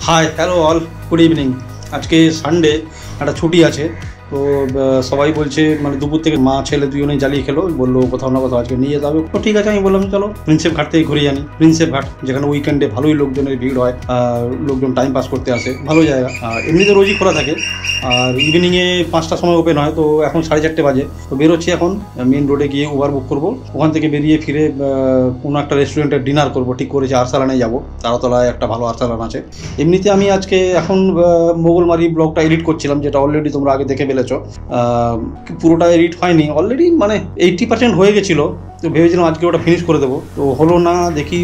Hi hello all, good evening. আজকে Sunday, একটা ছুটি আছে, তো সবাই বলছে মানে দুপুর থেকে মা ছেলে দুজনেই জ্বালিয়ে খেলো, বললো কোথাও না কোথাও আজকে নিয়ে যেতে হবে। তো ঠিক আছে, আমি বললাম চলো প্রিন্সেপ ঘাট থেকে ঘুরে জানি। প্রিন্সেপ ঘাট যেখানে উইকেন্ডে ভালোই লোকজনের ভিড় হয়, লোকজন টাইম পাস করতে আসে, ভালো জায়গা। এমনিতে রোজই খোলা থাকে, আর ইভিনিংয়ে 5টার সময় ওপেন হয়। তো এখন 4:30 বাজে, তো বেরোচ্ছি এখন মেন রোডে গিয়ে উবার বুক করবো। ওখান থেকে বেরিয়ে ফিরে কোনো একটা রেস্টুরেন্টে ডিনার করবো ঠিক করেছি। আরসালানে যাবো, তারাতলায় একটা ভালো আরসালান আছে। এমনিতে আমি আজকে এখন মোগলমারি ব্লগটা এডিট করছিলাম, যেটা অলরেডি তোমরা আগে দেখে ফেলেছো। পুরোটা এডিট হয়নি, অলরেডি মানে 80% হয়ে গেছিলো। তো ভেবেছিলাম আজকে ওটা ফিনিশ করে দেবো, তো হলো না। দেখি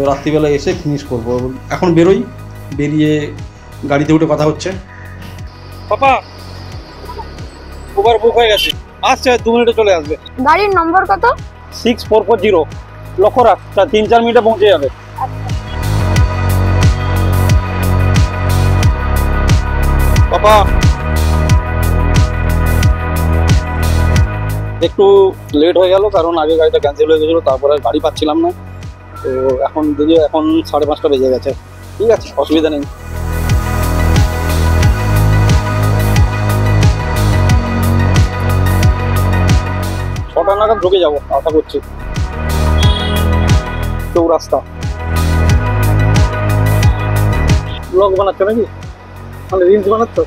রাত্রিবেলা এসে ফিনিশ করবো। এখন বেরোই, বেরিয়ে গাড়িতে উঠে কথা হচ্ছে। পাপা উবার বুক হয়ে গেছে, আসছে 2 মিনিটে চলে আসবে। গাড়ির নম্বর কত? 6440। লক্ষ্য রাখ, 3-4 মিনিটে পৌঁছে যাবে। পাপা একটু লেট হয়ে গেল, কারণ আগে গাড়িটা ক্যান্সেল হয়ে গেছিলো, তারপরে গাড়ি পাচ্ছিলাম না। তো এখন দেখি, এখন 5:30 বেজে গেছে। ঠিক আছে, অসুবিধা নেই। ছটা নাগাদ ঢুকে যাবো আশা করছি। চৌরাস্তা ব্লগ বানাচ্ছ নাকি, মানে রিলস বানাচ্ছ?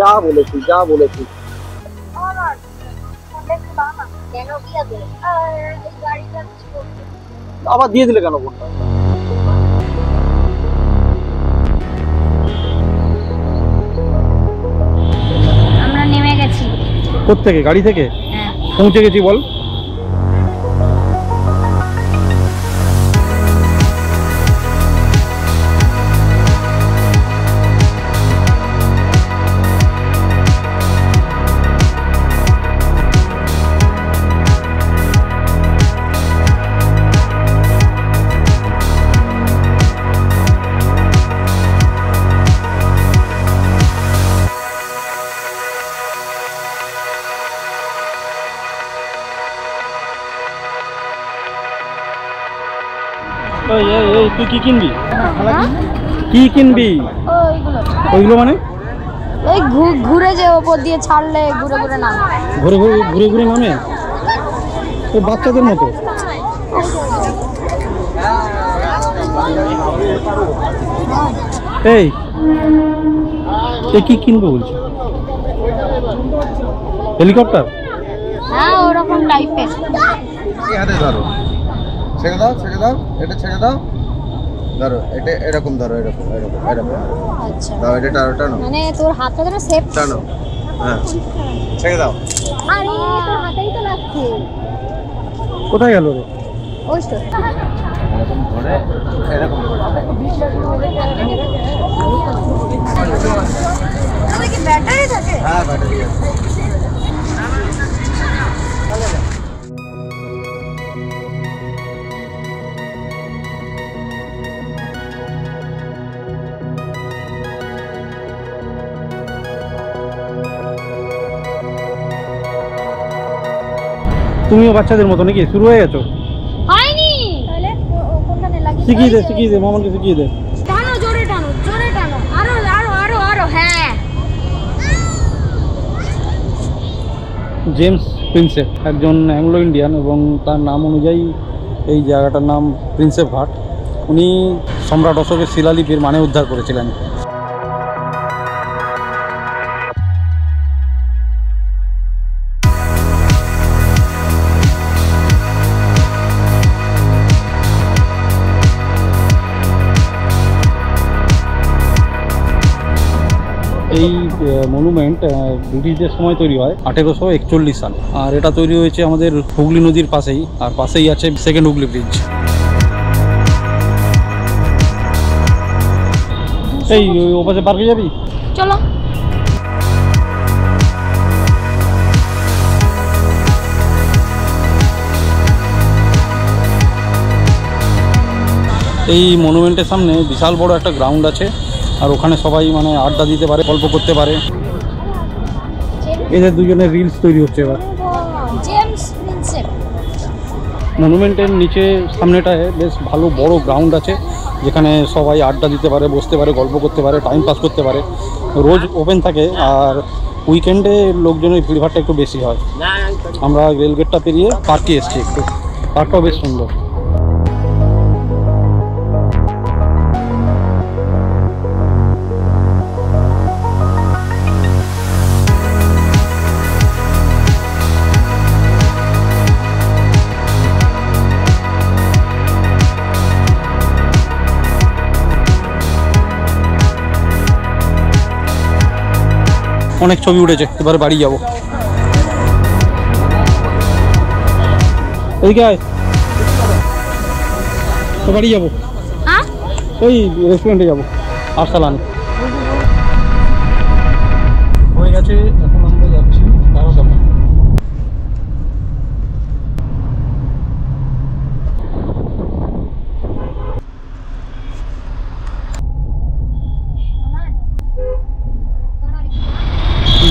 যা বলেছি যা বলেছি। আবার দিয়ে দিলে কেন ফোনটা? আমরা নেমে গেছি। কোত্থেকে? গাড়ি থেকে? হ্যাঁ। পৌঁছে গেছি বল। তুই কি কিনবি? কি কিনবি? ওইগুলো মানে এই ঘুরে যে ওপর দিয়ে ছাড়লে ঘুরে ঘুরে নামে। ঘুরে ঘুরে ঘুরে ঘুরে নামে? তো বাচ্চাদের মতো। এই কি কিনবো বলছি? হেলিকপ্টার? হ্যাঁ, ওরকম টাইপের। হাতে ধরো, ছেড়ে দাও, ছেড়ে দাও, এটা ছেড়ে দাও, ধরো এটা এরকম, ধরো এরকম এরকম এরকম। আচ্ছা, দাও এটা টানো টানো, মানে তোর হাতটা যেন সেফ টানো। হ্যাঁ, ছেড়ে দাও। আরে তোর হাতেই তো লাগছে। কোথায় গেল রে? ওই তো এরকম ধরে এরকম। ওই কি ব্যাটারি থাকে? হ্যাঁ, ব্যাটারি আছে। তুমিও বাচ্চাদের মতো নাকি? শুরু হয়ে গেছো? হয়নি। তাহলে কোনখানে লাগিয়ে শিখিয়ে দে মামাকে, শিখিয়ে দে। টানো, জোরে টানো, জোরে টানো, আরো আরো আরো আরো। হ্যাঁ, জেমস প্রিন্সেপ একজন অ্যাংলো ইন্ডিয়ান, এবং তার নাম অনুযায়ী এই জায়গাটার নাম প্রিন্সেপ ঘাট। উনি সম্রাট অশোকের শিলালিপির মানে উদ্ধার করেছিলেন। এই মনুমেন্ট ব্রিটিশদের সময় তৈরি হয়, 1841 সাল। আর এটা তৈরি হয়েছে আমাদের হুগলি নদীর পাশেই, আর পাশেই আছে সেকেন্ড হুগলি ব্রিজ। এই ওপাশে পার্কে যাবি? চলো। এই মনুমেন্টের সামনে বিশাল বড় একটা গ্রাউন্ড আছে, আর ওখানে সবাই মানে আড্ডা দিতে পারে, গল্প করতে পারে। এদের দুজনের রিলস তৈরি হচ্ছে এবার। জেমস প্রিন্সেপ মনুমেন্টের নিচে সামনেটায় বেশ ভালো বড় গ্রাউন্ড আছে, যেখানে সবাই আড্ডা দিতে পারে, বসতে পারে, গল্প করতে পারে, টাইম পাস করতে পারে। রোজ ওপেন থাকে আর উইকেন্ডে লোকজনের ভিড়ভাড়টা একটু বেশি হয়। আমরা রেলগেটটা পেরিয়ে পার্কে এসেছি, একটু পার্কটাও বেশ সুন্দর। অনেক ছবি উঠেছে, এবার বাড়ি যাবো। এদিকে আয়, বাড়ি যাবো, ওই রেস্টুরেন্টে যাবো, আরসালান হয়ে গেছে। এখন আমরা যাচ্ছি বারাসাত।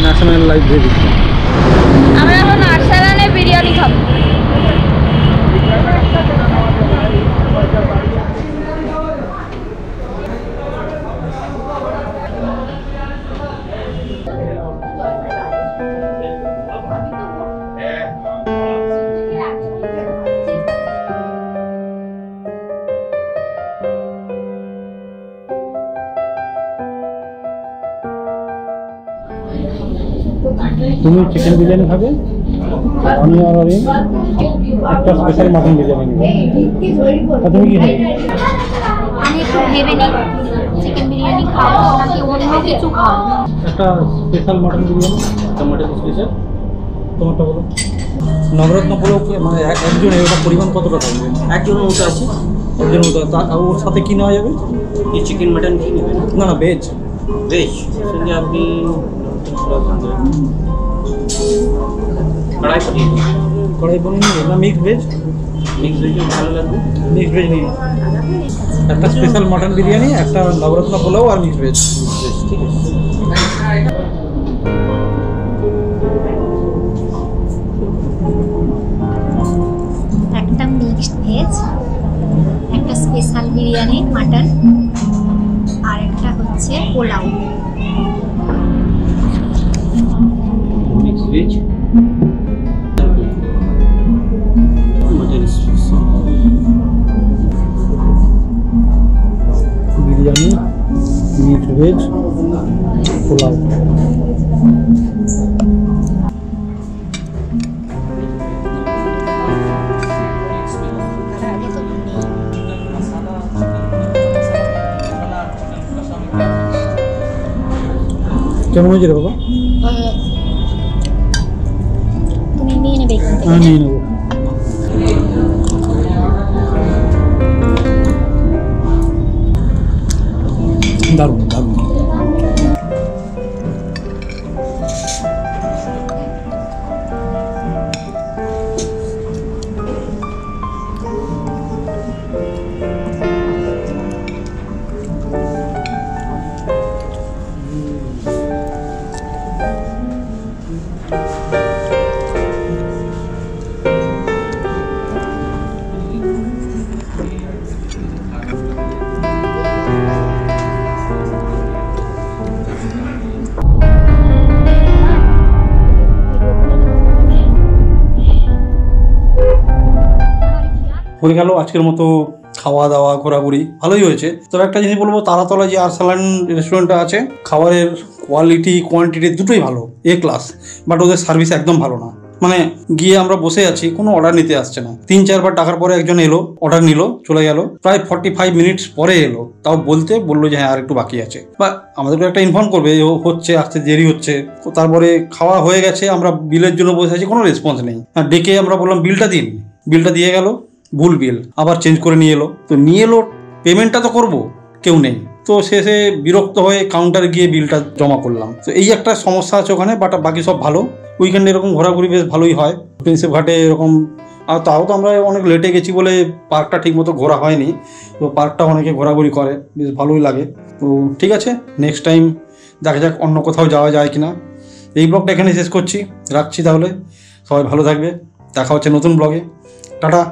National library. আমরা এখন আরসালানে বিরিয়ানি খাবো। তুমি চিকেন বিরিয়ানি খাবে, আমি আর আমি একটা স্পেশাল মাটন বিরিয়ানি নেব। তুমি কি খাবে? আমি একটু ভেবে নিই চিকেন বিরিয়ানি খাবো নাকি অন্য কিছু খাবো। একটা স্পেশাল মাটন বিরিয়ানি, একটা মাটন স্পেশাল। তোমারটা বলো। নবরত্ন পোলাও মানে একজনের ওটা পরিমাণ কতটা থাকবে? একজনের মতো আছে, একজনের মতো। ওর সাথে কি নেওয়া যাবে? কি চিকেন মাটন কি নেবেন? না না, ভেজ। ভেজ সঙ্গে আপনি কড়াই পনির, কড়াই পনির নিয়ে না মিক্সড ভেজ? মিক্স ভেজ ভালো লাগবে। মিক্সড ভেজ নিয়ে একটা স্পেশাল মাটন বিরিয়ানি, একটা নবরত্ন পোলাও আর মিক্সড ভেজ। ঠিক আছে। একটা মিক্সড ভেজ, একটা স্পেশাল বিরিয়ানি মাটন, আর একটা হচ্ছে pulao. Mix veg mutton special biryani, mixed veg, pulao. কেমন হয়েছে রে বাবা? তুমি নিয়ে নেবে এখান থেকে। আমি নিয়ে নেবো। দারুণ দারুণ। হয়ে গেল আজকের মতো খাওয়া দাওয়া ঘোরাঘুরি, ভালোই হয়েছে। তবে একটা জিনিস বলবো, তারাতলা যে আরসালান রেস্টুরেন্টটা আছে, খাবারের কোয়ালিটি কোয়ান্টিটি দুটোই ভালো, এ ক্লাস। বাট ওদের সার্ভিস একদম ভালো না। মানে গিয়ে আমরা বসে আছি, কোনো অর্ডার নিতে আসছে না। 3-4 বার টাকার পরে একজন এলো, অর্ডার নিল, চলে গেল। প্রায় 45 মিনিটস পরে এলো, তাও বললো যে হ্যাঁ আর একটু বাকি আছে। বা আমাদেরকে একটা ইনফর্ম করবে হচ্ছে, আসতে দেরি হচ্ছে। তারপরে খাওয়া হয়ে গেছে, আমরা বিলের জন্য বসে আছি, কোনো রেসপন্স নেই। আর ডেকে আমরা বললাম বিলটা দিন, বিলটা দিয়ে গেল, ভুল বিল, আবার চেঞ্জ করে নিয়ে এলো। তো নিয়ে এলো, পেমেন্টটা তো করবো, কেউ নেই। তো শেষে বিরক্ত হয়ে কাউন্টারে গিয়ে বিলটা জমা করলাম। তো এই একটা সমস্যা আছে ওখানে, বাট বাকি সব ভালো। উইকেন্ডে এরকম ঘোরাঘুরি বেশ ভালোই হয় প্রিন্সেপ ঘাটে এরকম। আর তাও তো আমরা অনেক লেটে গেছি বলে পার্কটা ঠিক মতো ঘোরা হয়নি। তো পার্কটা অনেকে ঘোরাঘুরি করে, বেশ ভালোই লাগে। তো ঠিক আছে, নেক্সট টাইম দেখা যাক অন্য কোথাও যাওয়া যায় কিনা। এই ব্লগটা এখানে শেষ করছি, রাখছি তাহলে। সবাই ভালো থাকবে, দেখা হচ্ছে নতুন ব্লগে। টাটা।